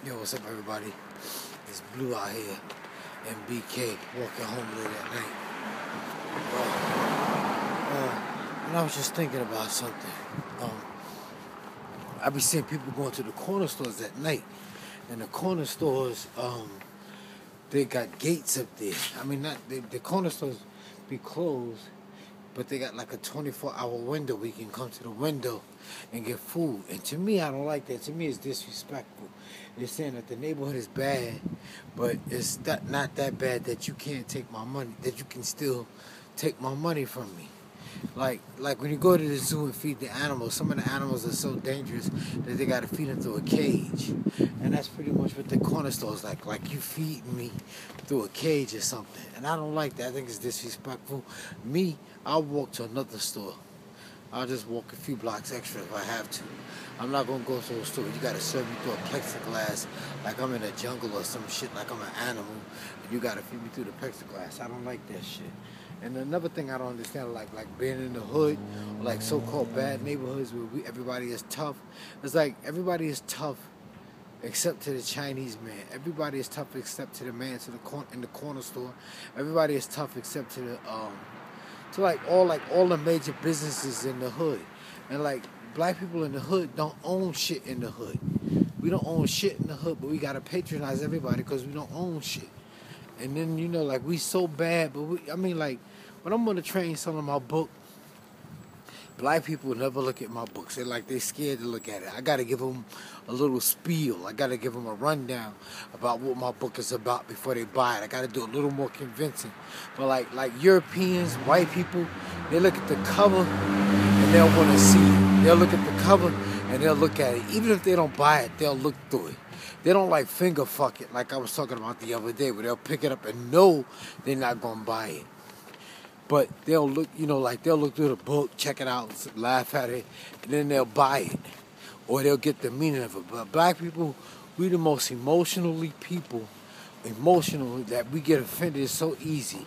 Yo, what's up, everybody? It's Blue out here, MBK, walking home late at night. And I was just thinking about something. I be seeing people going to the corner stores at night, and the corner stores, they got gates up there. I mean, the corner stores be closed, but they got like a 24-hour window where you can come to the window and get food. And to me, I don't like that. To me, it's disrespectful. They're saying that the neighborhood is bad, but it's not that bad that you can't take my money, that you can still take my money from me. Like when you go to the zoo and feed the animals, some of the animals are so dangerous that they got to feed them through a cage. And that's pretty much what the corner store is like. Like you feeding me through a cage or something. And I don't like that. I think it's disrespectful. Me, I'll walk to another store. I'll just walk a few blocks extra if I have to. I'm not going to go to a store. You got to serve me through a plexiglass like I'm in a jungle or some shit, like I'm an animal. And you got to feed me through the plexiglass. I don't like that shit. And another thing I don't understand, like being in the hood, or like so-called bad neighborhoods where everybody is tough. It's like everybody is tough except to the Chinese man. Everybody is tough except to the man in the corner store. Everybody is tough except to all the major businesses in the hood. And like black people in the hood don't own shit in the hood. We don't own shit in the hood, but we gotta patronize everybody because we don't own shit. And then, like, we so bad, but when I'm on the train selling my book, black people never look at my books. They're scared to look at it. I got to give them a little spiel. I got to give them a rundown about what my book is about before they buy it. I got to do a little more convincing. But like Europeans, white people, they look at the cover and they'll want to see it. They'll look at the cover and they'll look at it. Even if they don't buy it, they'll look through it. They don't like finger fuck it like I was talking about the other day, where they'll pick it up and know they're not going to buy it. But they'll look, they'll look through the book, check it out, laugh at it, and then they'll buy it. Or they'll get the meaning of it. But black people, we the most emotional that we get offended so easy.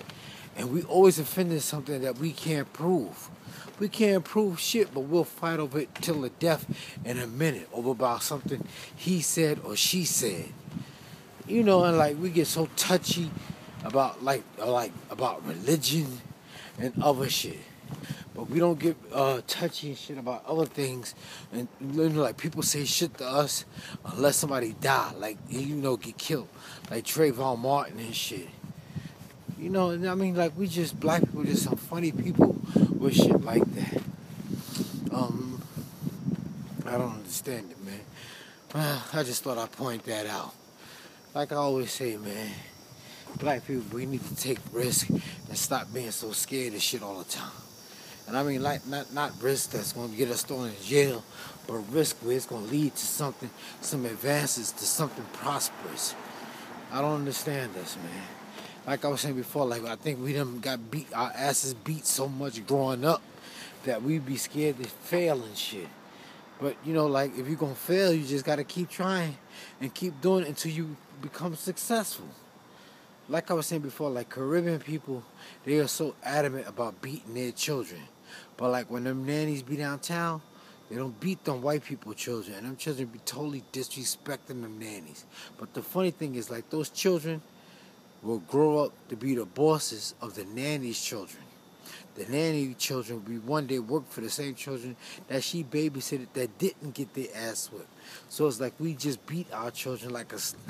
And we always offended something that we can't prove. We can't prove shit, but we'll fight over it till the death in a minute over about something he said or she said. And we get so touchy about about religion and other shit. But we don't get touchy and shit about other things. And people say shit to us unless somebody die, get killed, like Trayvon Martin and shit. We just, black people, just some funny people with shit like that. I don't understand it, man. I just thought I'd point that out. Like I always say, man, black people, we need to take risk and stop being so scared of shit all the time. And not risk that's going to get us thrown in jail, but risk where it's going to lead to something, some advances, to something prosperous. I don't understand this, man. Like I was saying before, I think we done got our asses beat so much growing up that we be scared to fail and shit. But, if you're going to fail, you just got to keep trying and keep doing it until you become successful. Like I was saying before, Caribbean people, they are so adamant about beating their children. But when them nannies be downtown, they don't beat them white people children. And them children be totally disrespecting them nannies. But the funny thing is, those children will grow up to be the bosses of the nanny's children. The nanny children will be one day work for the same children that she babysitted that didn't get their ass whipped. So it's like we just beat our children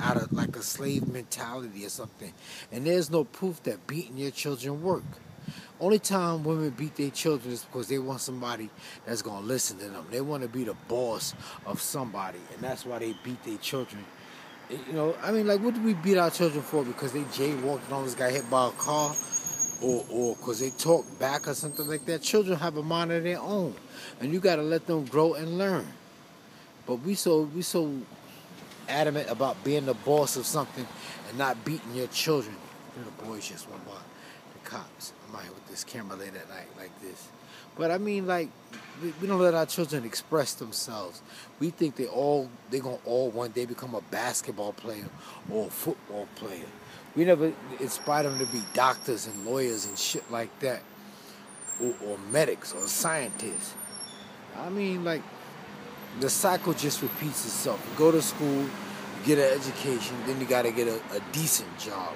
out of a slave mentality or something. And there's no proof that beating your children work. Only time women beat their children is because they want somebody that's going to listen to them. They want to be the boss of somebody, and that's why they beat their children. What do we beat our children for? Because they jaywalked and almost got hit by a car? Or because they talk back or something like that? Children have a mind of their own. And you got to let them grow and learn. But we so adamant about being the boss of something and not beating your children. The boys just went by the cops. I'm out here with this camera late at night like this. But we don't let our children express themselves. We think they're gonna all one day become a basketball player or a football player. We never inspire them to be doctors and lawyers and shit like that, or medics or scientists. The cycle just repeats itself. You go to school, you get an education, then you got to get a decent job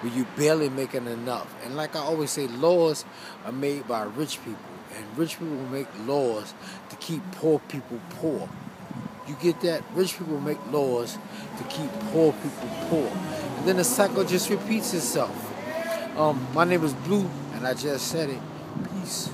where you barely making enough. And like I always say, laws are made by rich people, and rich people make laws to keep poor people poor. You get that? Rich people make laws to keep poor people poor. And then the cycle just repeats itself. My name is Blue, and I just said it. Peace.